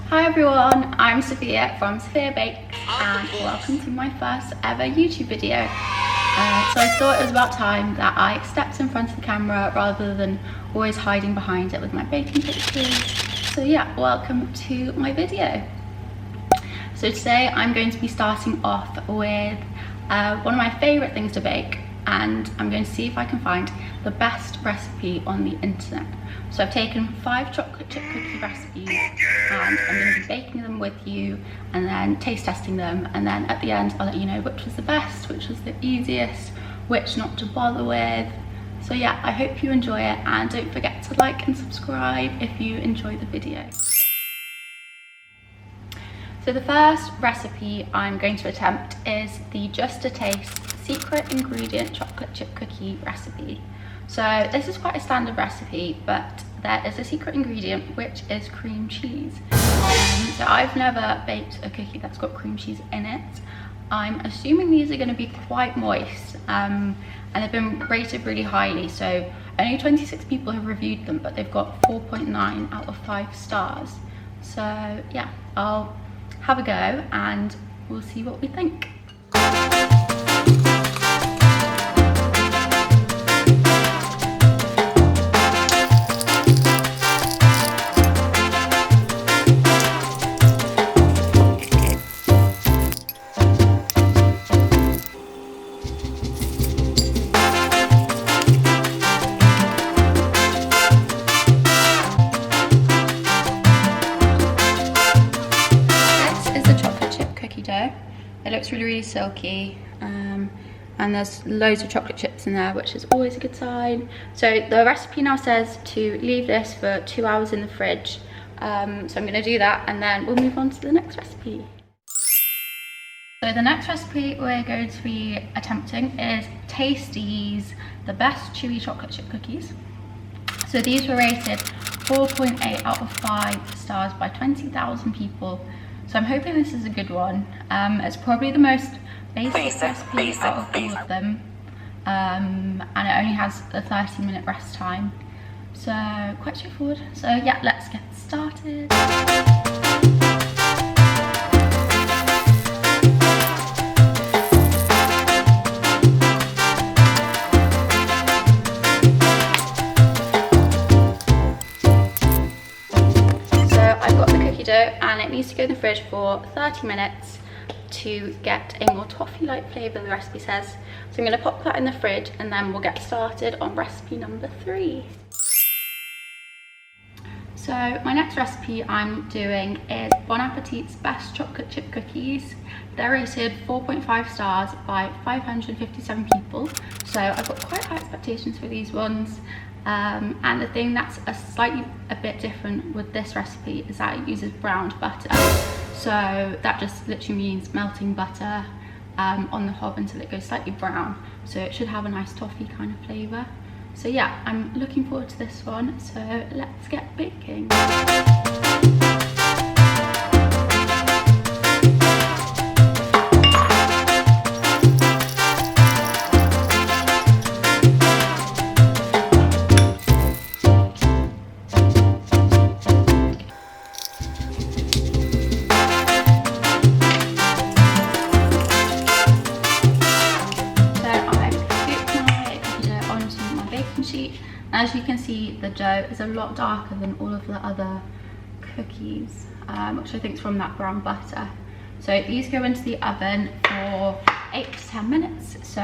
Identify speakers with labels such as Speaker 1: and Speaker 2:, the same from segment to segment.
Speaker 1: Hi everyone, I'm Sophia from Sophia Bakes and welcome to my first ever YouTube video. So I thought it was about time that I stepped in front of the camera rather than always hiding behind it with my baking pictures. So yeah, welcome to my video. So today I'm going to be starting off with one of my favourite things to bake, and I'm going to see if I can find the best recipe on the internet. So I've taken 5 chocolate chip cookie recipes and I'm going to be baking them with you and then taste testing them, and then at the end I'll let you know which was the best, which was the easiest, which not to bother with. So yeah, I hope you enjoy it, and don't forget to like and subscribe if you enjoy the video. So the first recipe I'm going to attempt is the Just a Taste secret ingredient chocolate chip cookie recipe. So this is quite a standard recipe, but there is a secret ingredient, which is cream cheese. So I've never baked a cookie that's got cream cheese in it. I'm assuming these are going to be quite moist, and they've been rated really highly. So only 26 people have reviewed them, but they've got 4.9 out of 5 stars. So yeah, I'll have a go and we'll see what we think. It looks really silky, and there's loads of chocolate chips in there, which is always a good sign. So the recipe now says to leave this for 2 hours in the fridge, so I'm going to do that and then we'll move on to the next recipe. So the next recipe we're going to be attempting is Tasties, the best chewy chocolate chip cookies. So these were rated 4.8 out of 5 stars by 20,000 people. So I'm hoping this is a good one. It's probably the most basic recipe out of all of them. And it only has a 30-minute rest time. So quite straightforward. So yeah, let's get started. And it needs to go in the fridge for 30 minutes to get a more toffee-like flavour, the recipe says. So I'm going to pop that in the fridge and then we'll get started on recipe number 3. So my next recipe I'm doing is Bon Appetit's best chocolate chip cookies. They're rated 4.5 stars by 557 people. So I've got quite high expectations for these ones. And the thing that's a bit different with this recipe is that it uses browned butter. So that just literally means melting butter on the hob until it goes slightly brown. So it should have a nice toffee kind of flavour. So yeah, I'm looking forward to this one. So let's get baking. As you can see, the dough is a lot darker than all of the other cookies, which I think is from that brown butter. So these go into the oven for 8 to 10 minutes. So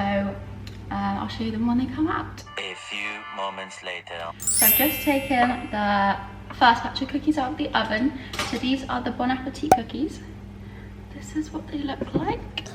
Speaker 1: I'll show you them when they come out.
Speaker 2: A few moments later.
Speaker 1: So I've just taken the first batch of cookies out of the oven. So these are the Bon Appetit cookies. This is what they look like.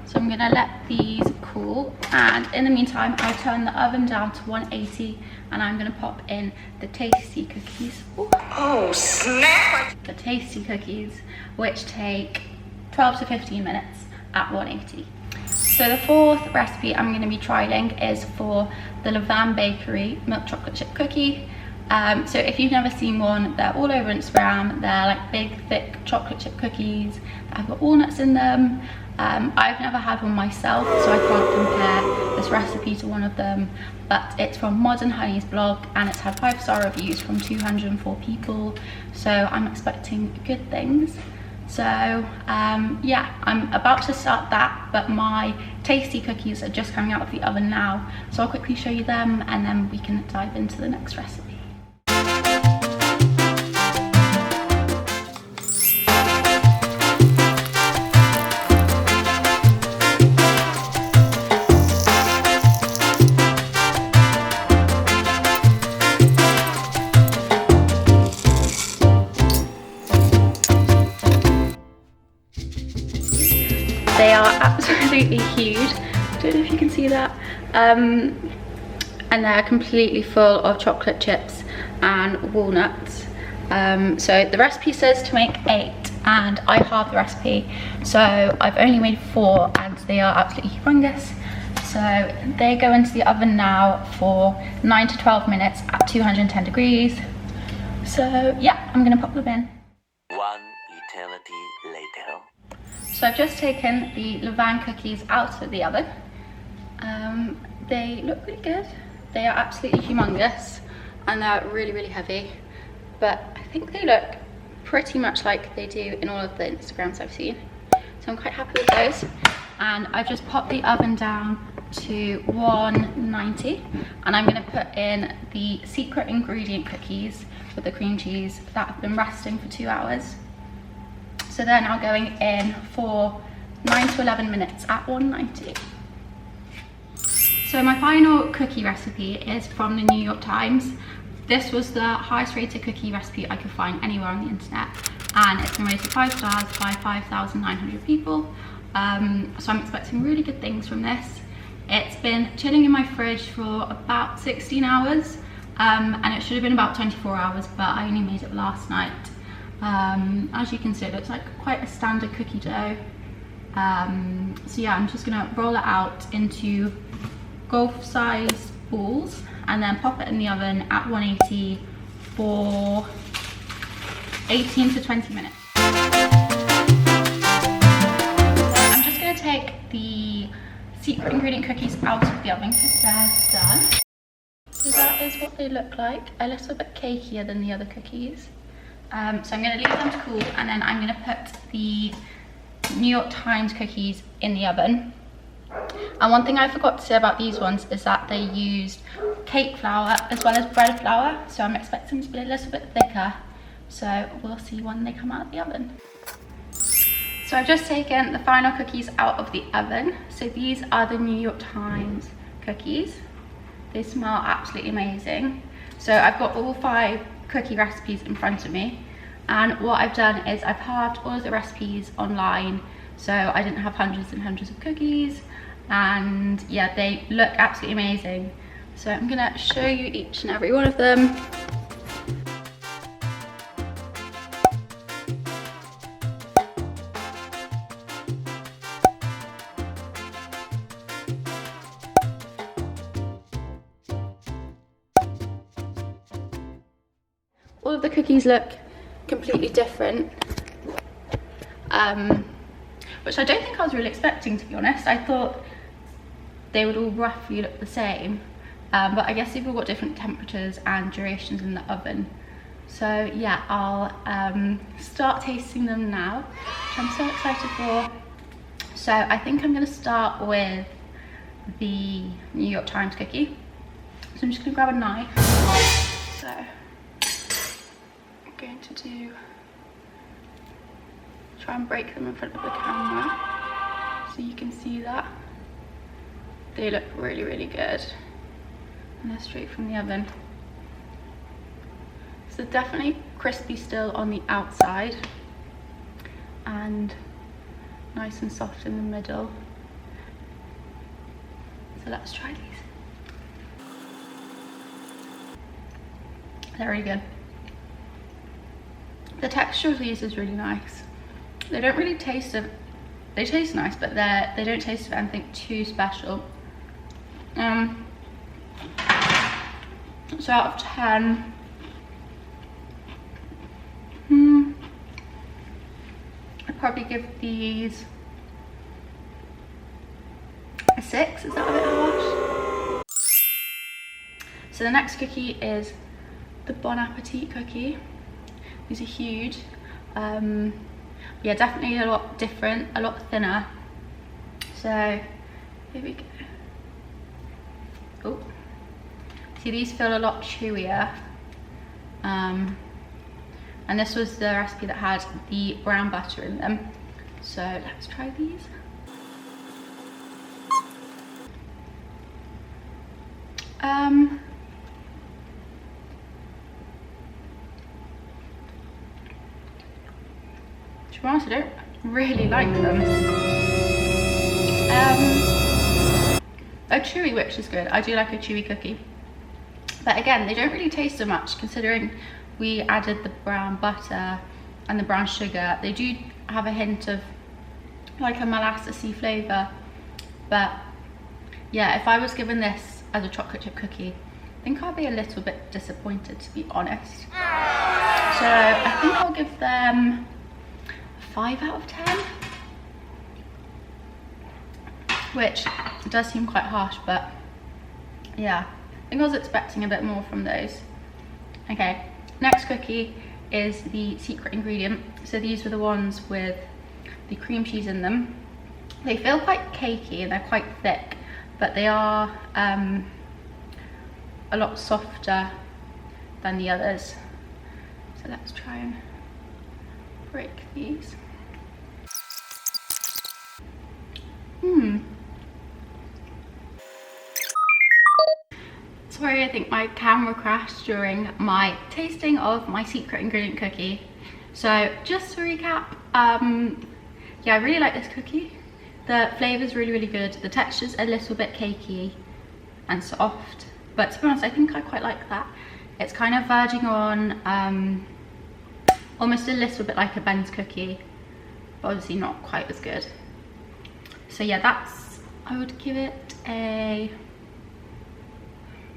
Speaker 1: So I'm going to let these cool, and in the meantime I'll turn the oven down to 180 and I'm going to pop in the Tasty cookies. Ooh. Oh snap! The Tasty cookies, which take 12 to 15 minutes at 180. So the fourth recipe I'm going to be trying is for the Levain Bakery milk chocolate chip cookie. So if you've never seen one, they're all over Instagram. They're like big thick chocolate chip cookies that have got walnuts in them. I've never had one myself, so I can't compare this recipe to one of them, but it's from Modern Honey's blog and it's had 5-star reviews from 204 people, so I'm expecting good things. So yeah, I'm about to start that, but my tasty cookies are just coming out of the oven now, so I'll quickly show you them and then we can dive into the next recipe. They are absolutely huge. I don't know if you can see that. And they're completely full of chocolate chips and walnuts. So the recipe says to make 8 and I halved the recipe. So I've only made 4 and they are absolutely humongous. So they go into the oven now for 9 to 12 minutes at 210 degrees. So yeah, I'm gonna pop them in.
Speaker 2: One eternity later.
Speaker 1: So I've just taken the levain cookies out of the oven. They look really good. They are absolutely humongous and they're really, really heavy. But I think they look pretty much like they do in all of the Instagrams I've seen. So I'm quite happy with those. And I've just popped the oven down to 190. And I'm gonna put in the secret ingredient cookies with the cream cheese that have been resting for 2 hours. So they're now going in for 9 to 11 minutes at 190. So my final cookie recipe is from the New York Times. This was the highest rated cookie recipe I could find anywhere on the internet. And it's been rated 5 stars by 5,900 people. So I'm expecting really good things from this. It's been chilling in my fridge for about 16 hours. And it should have been about 24 hours, but I only made it last night. As you can see, it looks like quite a standard cookie dough. So yeah, I'm just gonna roll it out into golf size balls and then pop it in the oven at 180 for 18 to 20 minutes. So I'm just gonna take the secret ingredient cookies out of the oven because they're done. So that is what they look like, a little bit cakier than the other cookies. So I'm going to leave them to cool and then I'm going to put the New York Times cookies in the oven. And one thing I forgot to say about these ones is that they used cake flour as well as bread flour, so I'm expecting them to be a little bit thicker. So we'll see when they come out of the oven. So I've just taken the final cookies out of the oven. So these are the New York Times cookies. They smell absolutely amazing. So I've got all 5 cookie recipes in front of me, and what I've done is I've halved all of the recipes online, so I didn't have hundreds and hundreds of cookies, and yeah, they look absolutely amazing. So I'm gonna show you each and every one of them. All of the cookies look completely different, which I don't think I was really expecting, to be honest. I thought they would all roughly look the same, but I guess they've all got different temperatures and durations in the oven. So yeah, I'll start tasting them now, which I'm so excited for. So I think I'm going to start with the New York Times cookie. So I'm just going to grab a knife. So going to try and break them in front of the camera so you can see that. They look really, really good and they're straight from the oven. So definitely crispy still on the outside and nice and soft in the middle. So let's try these. They're really good. The texture of these is really nice. They don't really taste of, they taste nice, but they don't taste of anything too special. So out of 10, I'd probably give these 6, is that a bit harsh? So the next cookie is the Bon Appetit cookie. These are huge. Yeah, definitely a lot different, a lot thinner. So here we go. Oh, see, these feel a lot chewier. And this was the recipe that had the brown butter in them. So let's try these. To be honest, I don't really like them. A chewy, which is good. I do like a chewy cookie. But again, they don't really taste so much considering we added the brown butter and the brown sugar. They do have a hint of like a molassesy flavour. But yeah, if I was given this as a chocolate chip cookie, I think I'll be a little bit disappointed, to be honest. So I think I'll give them 5 out of 10, which does seem quite harsh, but yeah, I think I was expecting a bit more from those. Okay, next cookie is the secret ingredient. So these were the ones with the cream cheese in them. They feel quite cakey and they're quite thick, but they are a lot softer than the others. So let's try and break these. Sorry, I think my camera crashed during my tasting of my secret ingredient cookie. So just to recap, yeah, I really like this cookie. The flavour's really, really good. The texture's a little bit cakey and soft, but to be honest, I think I quite like that. It's kind of verging on almost a little bit like a Ben's cookie, but obviously not quite as good. So yeah, I would give it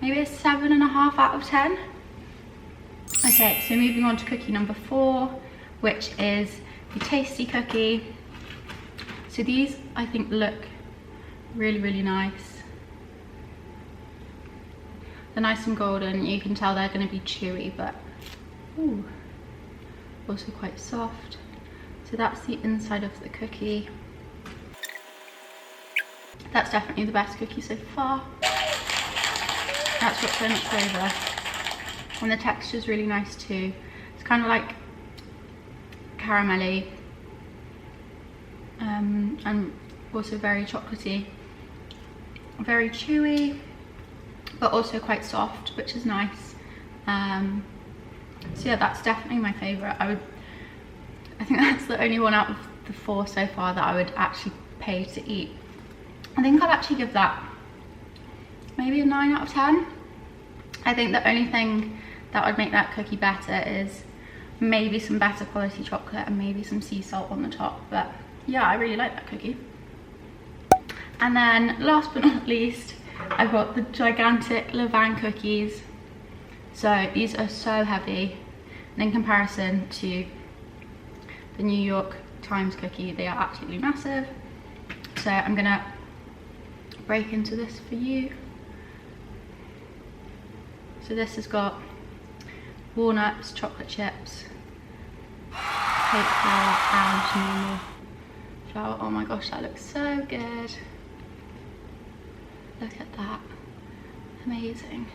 Speaker 1: maybe a 7.5 out of 10. Okay, so moving on to cookie number 4, which is the Tasty cookie. So these, I think, look really, really nice. They're nice and golden. You can tell they're going to be chewy, but ooh, also quite soft. So that's the inside of the cookie. That's definitely the best cookie so far. That's got so much flavour, and the texture is really nice too. It's kind of like caramelly, and also very chocolatey, very chewy, but also quite soft, which is nice. So yeah, that's definitely my favourite. I think that's the only one out of the 4 so far that I would actually pay to eat. I think I'd actually give that maybe a 9 out of 10. I think the only thing that would make that cookie better is maybe some better quality chocolate and maybe some sea salt on the top. But yeah, I really like that cookie. And then last but not least, I've got the gigantic Levain cookies. So these are so heavy, and in comparison to the New York Times cookie, they are absolutely massive. So I'm gonna break into this for you. So this has got walnuts, chocolate chips, cake flour, and normal flour. Oh my gosh, that looks so good. Look at that, amazing.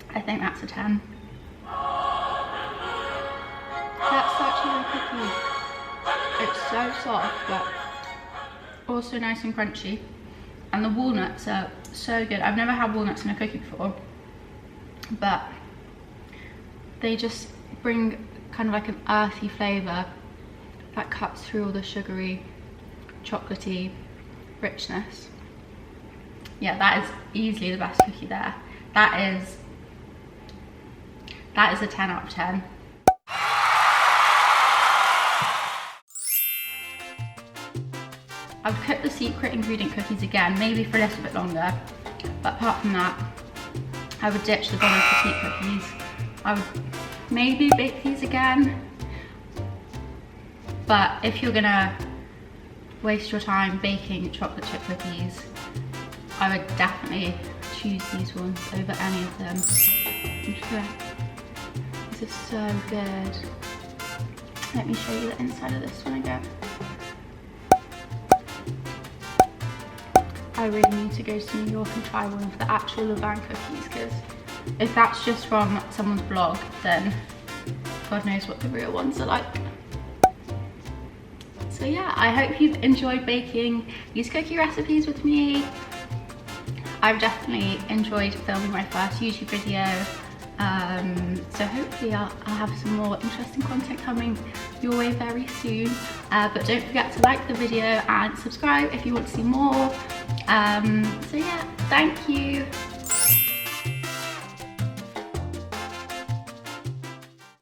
Speaker 1: I think that's a 10. That's such a good cookie. It's so soft, but also nice and crunchy. And the walnuts are so good. I've never had walnuts in a cookie before, but they just bring kind of like an earthy flavour that cuts through all the sugary, chocolatey richness. Yeah, that is easily the best cookie there. That is a 10 out of 10. I would cook the secret ingredient cookies again, maybe for a little bit longer, but apart from that, I would ditch the Bon Appetit cookies. I would maybe bake these again, but if you're gonna waste your time baking chocolate chip cookies, I would definitely choose these ones over any of them. These are so good. Let me show you the inside of this one again. I really need to go to New York and try one of the actual Levain cookies, because if that's just from someone's blog, then God knows what the real ones are like. So yeah, I hope you've enjoyed baking these cookie recipes with me. I've definitely enjoyed filming my first YouTube video. So hopefully I'll have some more interesting content coming your way very soon. But don't forget to like the video and subscribe if you want to see more. So yeah, thank you.